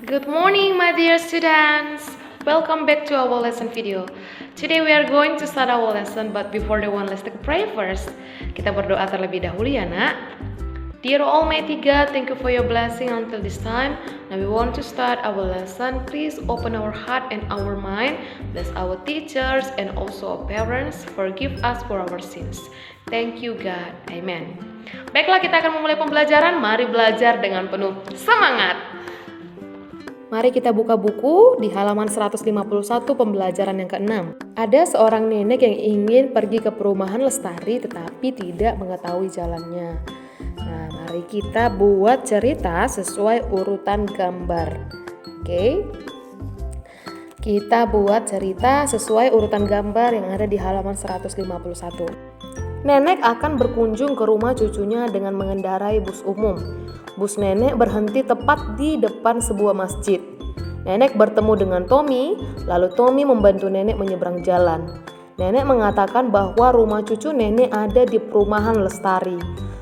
Good morning, my dear students. Welcome back to our lesson video. Today we are going to start our lesson, but before the one, let's take a pray first. Kita berdoa terlebih dahulu ya, nak. Dear Almighty God, thank you for your blessing until this time. Now we want to start our lesson. Please open our heart and our mind. Bless our teachers and also our parents. Forgive us for our sins. Thank you God. Amen. Baiklah, kita akan memulai pembelajaran. Mari belajar dengan penuh semangat. Mari kita buka buku di halaman 151 pembelajaran yang ke-6. Ada seorang nenek yang ingin pergi ke perumahan lestari tetapi tidak mengetahui jalannya. Nah, mari kita buat cerita sesuai urutan gambar. Oke. Kita buat cerita sesuai urutan gambar yang ada di halaman 151. Nenek akan berkunjung ke rumah cucunya dengan mengendarai bus umum. Bus nenek berhenti tepat di depan sebuah masjid. Nenek bertemu dengan Tommy, lalu Tommy membantu nenek menyeberang jalan. Nenek mengatakan bahwa rumah cucu nenek ada di perumahan lestari.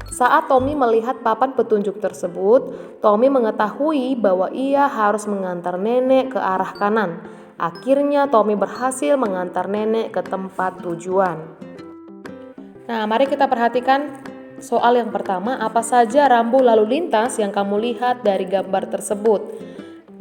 Saat Tommy melihat papan petunjuk tersebut, Tommy mengetahui bahwa ia harus mengantar nenek ke arah kanan. Akhirnya Tommy berhasil mengantar nenek ke tempat tujuan. Nah, mari kita perhatikan soal yang pertama, apa saja rambu lalu lintas yang kamu lihat dari gambar tersebut?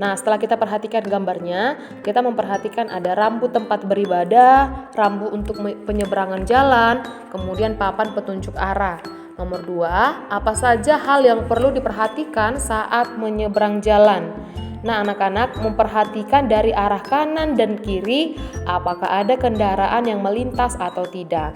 Nah, setelah kita perhatikan gambarnya, kita memperhatikan ada rambu tempat beribadah, rambu untuk penyeberangan jalan, kemudian papan petunjuk arah. Nomor 2, apa saja hal yang perlu diperhatikan saat menyeberang jalan? Nah, anak-anak memperhatikan dari arah kanan dan kiri, apakah ada kendaraan yang melintas atau tidak.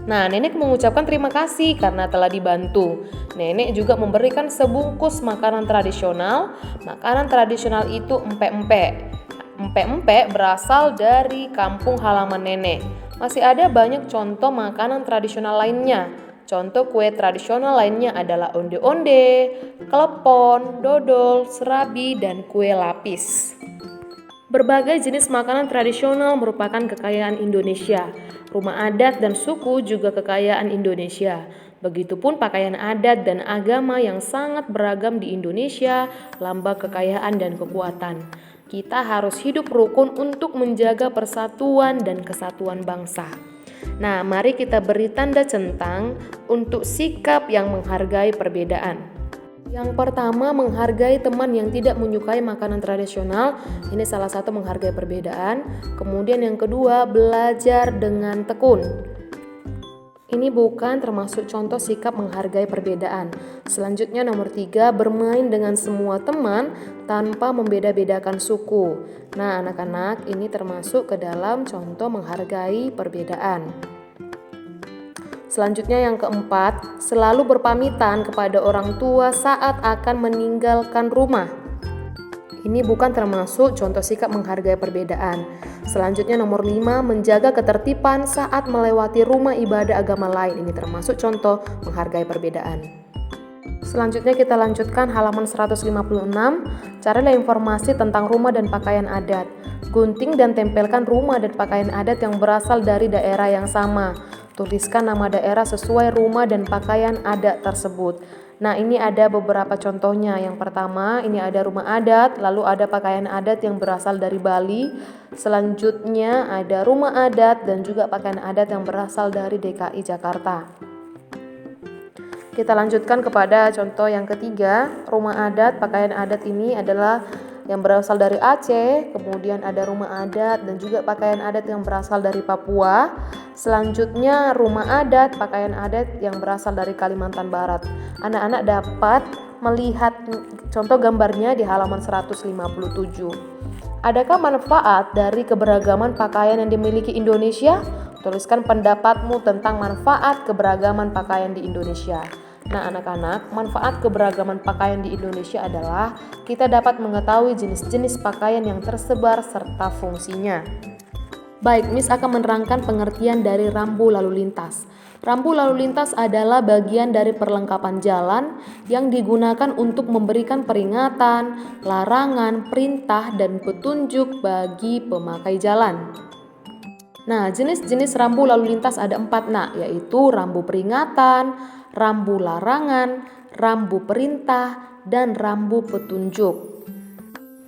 Nah, nenek mengucapkan terima kasih karena telah dibantu. Nenek juga memberikan sebungkus makanan tradisional. Makanan tradisional itu empek-empek. Empek-empek berasal dari kampung halaman nenek. Masih ada banyak contoh makanan tradisional lainnya. Contoh kue tradisional lainnya adalah onde-onde, klepon, dodol, serabi, dan kue lapis. Berbagai jenis makanan tradisional merupakan kekayaan Indonesia. Rumah adat dan suku juga kekayaan Indonesia. Begitupun pakaian adat dan agama yang sangat beragam di Indonesia, lambang kekayaan dan kekuatan. Kita harus hidup rukun untuk menjaga persatuan dan kesatuan bangsa. Nah, mari kita beri tanda centang untuk sikap yang menghargai perbedaan. Yang pertama, menghargai teman yang tidak menyukai makanan tradisional. Ini salah satu menghargai perbedaan. Kemudian yang kedua, belajar dengan tekun. Ini bukan termasuk contoh sikap menghargai perbedaan. Selanjutnya nomor 3, bermain dengan semua teman tanpa membeda-bedakan suku. Nah, anak-anak, ini termasuk ke dalam contoh menghargai perbedaan. Selanjutnya yang keempat, selalu berpamitan kepada orang tua saat akan meninggalkan rumah. Ini bukan termasuk contoh sikap menghargai perbedaan. Selanjutnya nomor 5, menjaga ketertiban saat melewati rumah ibadah agama lain. Ini termasuk contoh menghargai perbedaan. Selanjutnya kita lanjutkan halaman 156, carilah informasi tentang rumah dan pakaian adat. Gunting dan tempelkan rumah dan pakaian adat yang berasal dari daerah yang sama. Tuliskan nama daerah sesuai rumah dan pakaian adat tersebut. Nah, ini ada beberapa contohnya. Yang pertama, ini ada rumah adat, lalu ada pakaian adat yang berasal dari Bali. Selanjutnya ada rumah adat dan juga pakaian adat yang berasal dari DKI Jakarta. Kita lanjutkan kepada contoh yang ketiga, rumah adat, pakaian adat ini adalah yang berasal dari Aceh, kemudian ada rumah adat dan juga pakaian adat yang berasal dari Papua. Selanjutnya rumah adat, pakaian adat yang berasal dari Kalimantan Barat. Anak-anak dapat melihat contoh gambarnya di halaman 157. Adakah manfaat dari keberagaman pakaian yang dimiliki Indonesia? Tuliskan pendapatmu tentang manfaat keberagaman pakaian di Indonesia. Nah, anak-anak, manfaat keberagaman pakaian di Indonesia adalah kita dapat mengetahui jenis-jenis pakaian yang tersebar serta fungsinya. Baik, Miss akan menerangkan pengertian dari rambu lalu lintas. Rambu lalu lintas adalah bagian dari perlengkapan jalan yang digunakan untuk memberikan peringatan, larangan, perintah, dan petunjuk bagi pemakai jalan. Nah, jenis-jenis rambu lalu lintas ada 4, yaitu rambu peringatan, rambu larangan, rambu perintah, dan rambu petunjuk.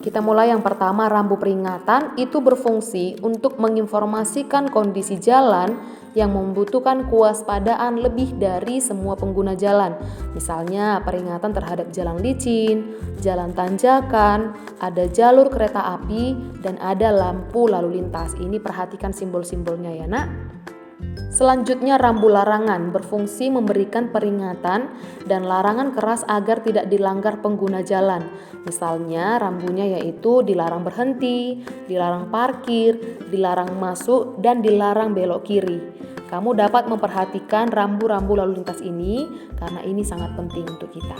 Kita mulai yang pertama, rambu peringatan itu berfungsi untuk menginformasikan kondisi jalan yang membutuhkan kewaspadaan lebih dari semua pengguna jalan. Misalnya peringatan terhadap jalan licin, jalan tanjakan, ada jalur kereta api, dan ada lampu lalu lintas. Ini perhatikan simbol-simbolnya ya nak. Selanjutnya rambu larangan berfungsi memberikan peringatan dan larangan keras agar tidak dilanggar pengguna jalan. Misalnya rambunya yaitu dilarang berhenti, dilarang parkir, dilarang masuk, dan dilarang belok kiri. Kamu dapat memperhatikan rambu-rambu lalu lintas ini karena ini sangat penting untuk kita.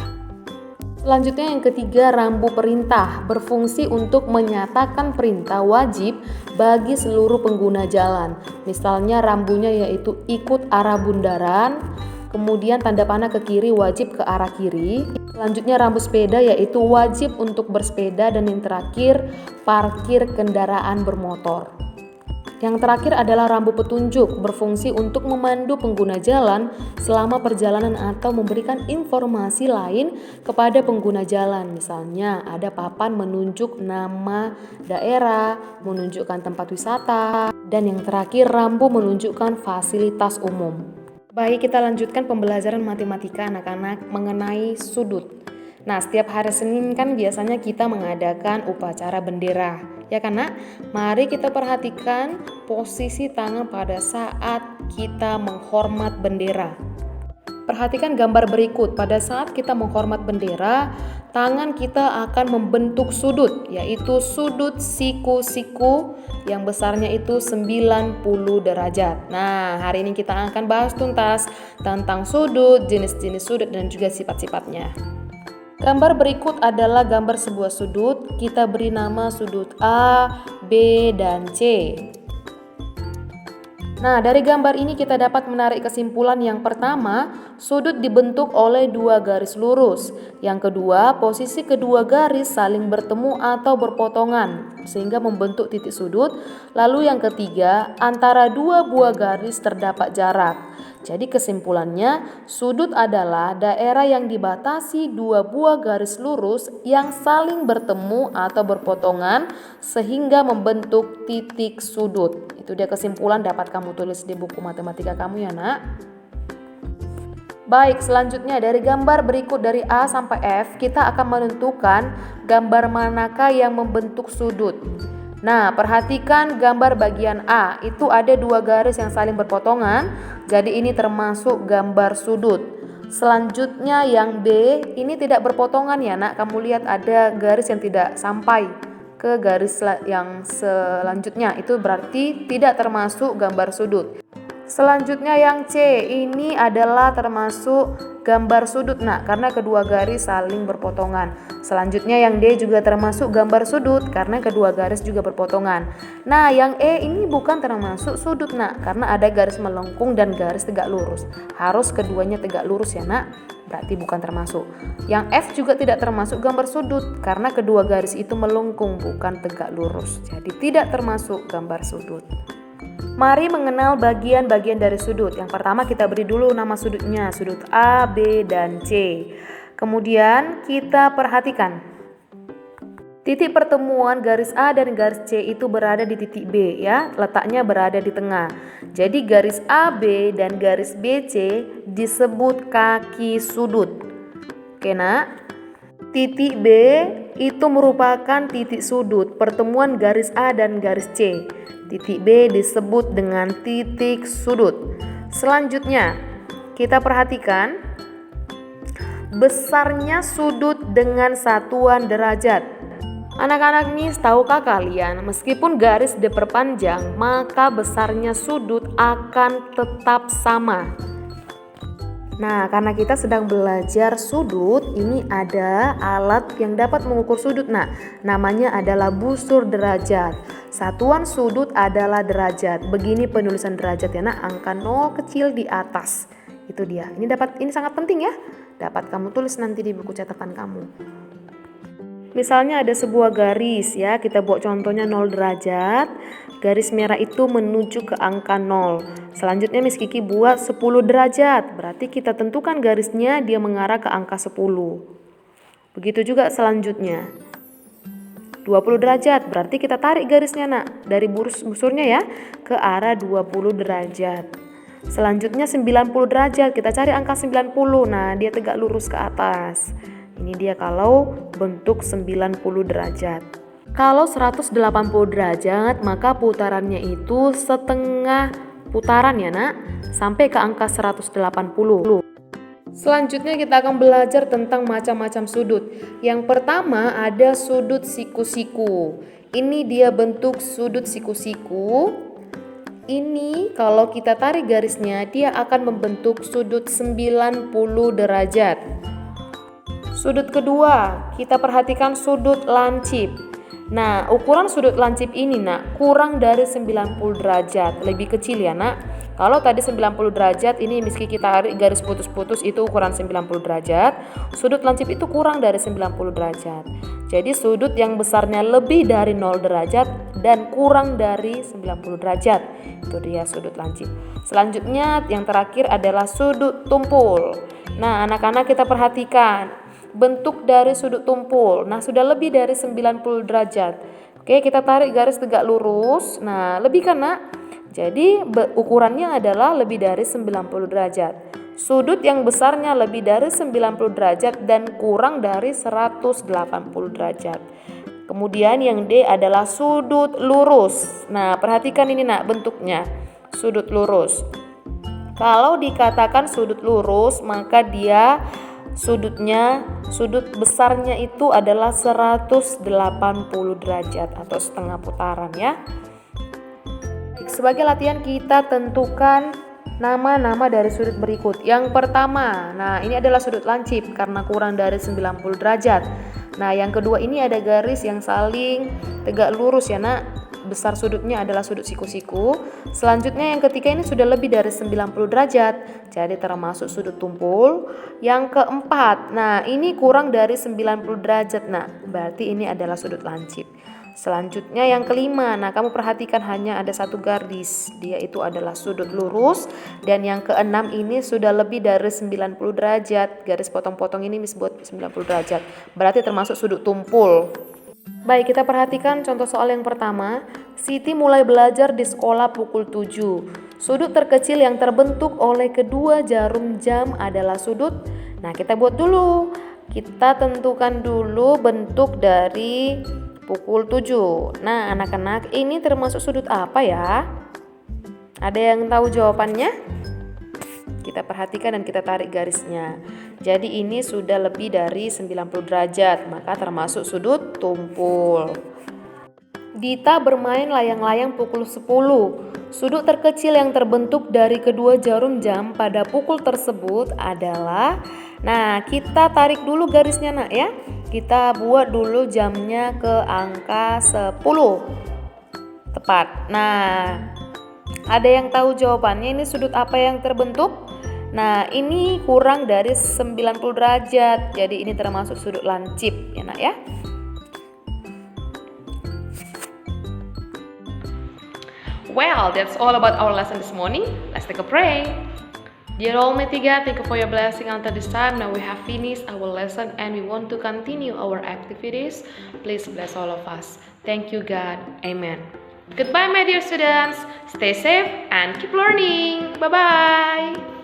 Selanjutnya yang ketiga, rambu perintah berfungsi untuk menyatakan perintah wajib bagi seluruh pengguna jalan. Misalnya rambunya yaitu ikut arah bundaran, kemudian tanda panah ke kiri wajib ke arah kiri. Selanjutnya rambu sepeda yaitu wajib untuk bersepeda, dan yang terakhir parkir kendaraan bermotor. Yang terakhir adalah rambu petunjuk berfungsi untuk memandu pengguna jalan selama perjalanan atau memberikan informasi lain kepada pengguna jalan. Misalnya ada papan menunjuk nama daerah, menunjukkan tempat wisata, dan yang terakhir rambu menunjukkan fasilitas umum. Baik, kita lanjutkan pembelajaran matematika anak-anak mengenai sudut. Nah, setiap hari Senin kan biasanya kita mengadakan upacara bendera. Ya kan nak? Mari kita perhatikan posisi tangan pada saat kita menghormat bendera. Perhatikan gambar berikut. Pada saat kita menghormat bendera, tangan kita akan membentuk sudut, yaitu sudut siku-siku yang besarnya itu 90 derajat. Nah, hari ini kita akan bahas tuntas tentang sudut, jenis-jenis sudut, dan juga sifat-sifatnya. Gambar berikut adalah gambar sebuah sudut. Kita beri nama sudut A, B, dan C. Nah, dari gambar ini kita dapat menarik kesimpulan. Yang pertama, sudut dibentuk oleh dua garis lurus. Yang kedua, posisi kedua garis saling bertemu atau berpotongan sehingga membentuk titik sudut. Lalu yang ketiga, antara dua buah garis terdapat jarak. Jadi kesimpulannya, sudut adalah daerah yang dibatasi dua buah garis lurus yang saling bertemu atau berpotongan sehingga membentuk titik sudut. Itu dia kesimpulan, dapat kamu tulis di buku matematika kamu ya nak. Baik, selanjutnya dari gambar berikut dari A sampai F, kita akan menentukan gambar manakah yang membentuk sudut. Nah, perhatikan gambar bagian A, itu ada dua garis yang saling berpotongan, jadi ini termasuk gambar sudut. Selanjutnya yang B, ini tidak berpotongan ya nak, kamu lihat ada garis yang tidak sampai ke garis yang selanjutnya, itu berarti tidak termasuk gambar sudut. Selanjutnya yang C, ini adalah termasuk gambar sudut nak, karena kedua garis saling berpotongan. Selanjutnya yang D juga termasuk gambar sudut karena kedua garis juga berpotongan. Nah, yang E ini bukan termasuk sudut nak, karena ada garis melengkung dan garis tegak lurus. Harus keduanya tegak lurus ya nak, berarti bukan termasuk. Yang F juga tidak termasuk gambar sudut karena kedua garis itu melengkung bukan tegak lurus. Jadi tidak termasuk gambar sudut. Mari mengenal bagian-bagian dari sudut. Yang pertama kita beri dulu nama sudutnya, sudut A, B, dan C. Kemudian kita perhatikan titik pertemuan garis A dan garis C itu berada di titik B ya, letaknya berada di tengah. Jadi garis AB dan garis BC disebut kaki sudut. Oke nak? Titik B itu merupakan titik sudut pertemuan garis A dan garis C. Titik B disebut dengan titik sudut. Selanjutnya, kita perhatikan besarnya sudut dengan satuan derajat. Anak-anak nih, tahukah kalian, meskipun garis diperpanjang, maka besarnya sudut akan tetap sama. Nah, karena kita sedang belajar sudut, ini ada alat yang dapat mengukur sudut. Nah, namanya adalah busur derajat. Satuan sudut adalah derajat. Begini penulisan derajat ya nak, angka 0 kecil di atas. Itu dia. Ini sangat penting ya. Dapat kamu tulis nanti di buku catatan kamu. Misalnya ada sebuah garis ya, kita buat contohnya 0 derajat. Garis merah itu menuju ke angka 0. Selanjutnya Miss Kiki buat 10 derajat. Berarti kita tentukan garisnya dia mengarah ke angka 10. Begitu juga selanjutnya. 20 derajat. Berarti kita tarik garisnya nak dari busurnya ya ke arah 20 derajat. Selanjutnya 90 derajat, kita cari angka 90. Nah, dia tegak lurus ke atas. Ini dia kalau bentuk 90 derajat. Kalau 180 derajat, maka putarannya itu setengah putaran ya nak, sampai ke angka 180. Selanjutnya kita akan belajar tentang macam-macam sudut. Yang pertama ada sudut siku-siku. Ini dia bentuk sudut siku-siku. Ini kalau kita tarik garisnya, dia akan membentuk sudut 90 derajat. Sudut kedua, kita perhatikan sudut lancip. Nah, ukuran sudut lancip ini nak kurang dari 90 derajat, lebih kecil ya nak. Kalau tadi 90 derajat, ini meski kita tarik garis putus-putus itu ukuran 90 derajat. Sudut lancip itu kurang dari 90 derajat. Jadi sudut yang besarnya lebih dari 0 derajat dan kurang dari 90 derajat. Itu dia sudut lancip. Selanjutnya yang terakhir adalah sudut tumpul. Nah, anak-anak kita perhatikan bentuk dari sudut tumpul. Nah, sudah lebih dari 90 derajat. Oke, kita tarik garis tegak lurus. Nah, lebih kan nak? Jadi ukurannya adalah lebih dari 90 derajat. Sudut yang besarnya lebih dari 90 derajat dan kurang dari 180 derajat. Kemudian yang D adalah sudut lurus. Nah, perhatikan ini nak bentuknya. Sudut lurus. Kalau dikatakan sudut lurus, maka dia sudut besarnya itu adalah 180 derajat atau setengah putaran ya. Sebagai latihan kita tentukan nama-nama dari sudut berikut. Yang pertama, nah ini adalah sudut lancip karena kurang dari 90 derajat. Nah, yang kedua ini ada garis yang saling tegak lurus ya nak. Besar sudutnya adalah sudut siku-siku. Selanjutnya yang ketiga ini sudah lebih dari 90 derajat. Jadi termasuk sudut tumpul. Yang keempat, nah ini kurang dari 90 derajat. Nah, berarti ini adalah sudut lancip. Selanjutnya yang kelima, nah kamu perhatikan hanya ada satu garis, dia itu adalah sudut lurus. Dan yang keenam ini sudah lebih dari 90 derajat, garis potong-potong ini disebut 90 derajat, berarti termasuk sudut tumpul. Baik, kita perhatikan contoh soal yang pertama. Siti mulai belajar di sekolah pukul 7. Sudut terkecil yang terbentuk oleh kedua jarum jam adalah sudut. Nah, kita buat dulu. Kita tentukan dulu bentuk dari pukul 7. Nah, anak-anak, ini termasuk sudut apa ya? Ada yang tahu jawabannya? Kita perhatikan dan kita tarik garisnya. Jadi ini sudah lebih dari 90 derajat, maka termasuk sudut tumpul. Dita bermain layang-layang pukul 10. Sudut terkecil yang terbentuk dari kedua jarum jam pada pukul tersebut adalah, nah kita tarik dulu garisnya nak ya. Kita buat dulu jamnya ke angka 10. Tepat. Nah, ada yang tahu jawabannya ini sudut apa yang terbentuk? Nah, ini kurang dari 90 derajat. Jadi ini termasuk sudut lancip ya nak ya. Well, that's all about our lesson this morning. Let's take a pray. Dear Almighty God, thank you for your blessing until this time. Now we have finished our lesson and we want to continue our activities. Please bless all of us. Thank you, God. Amen. Goodbye, my dear students. Stay safe and keep learning. Bye-bye.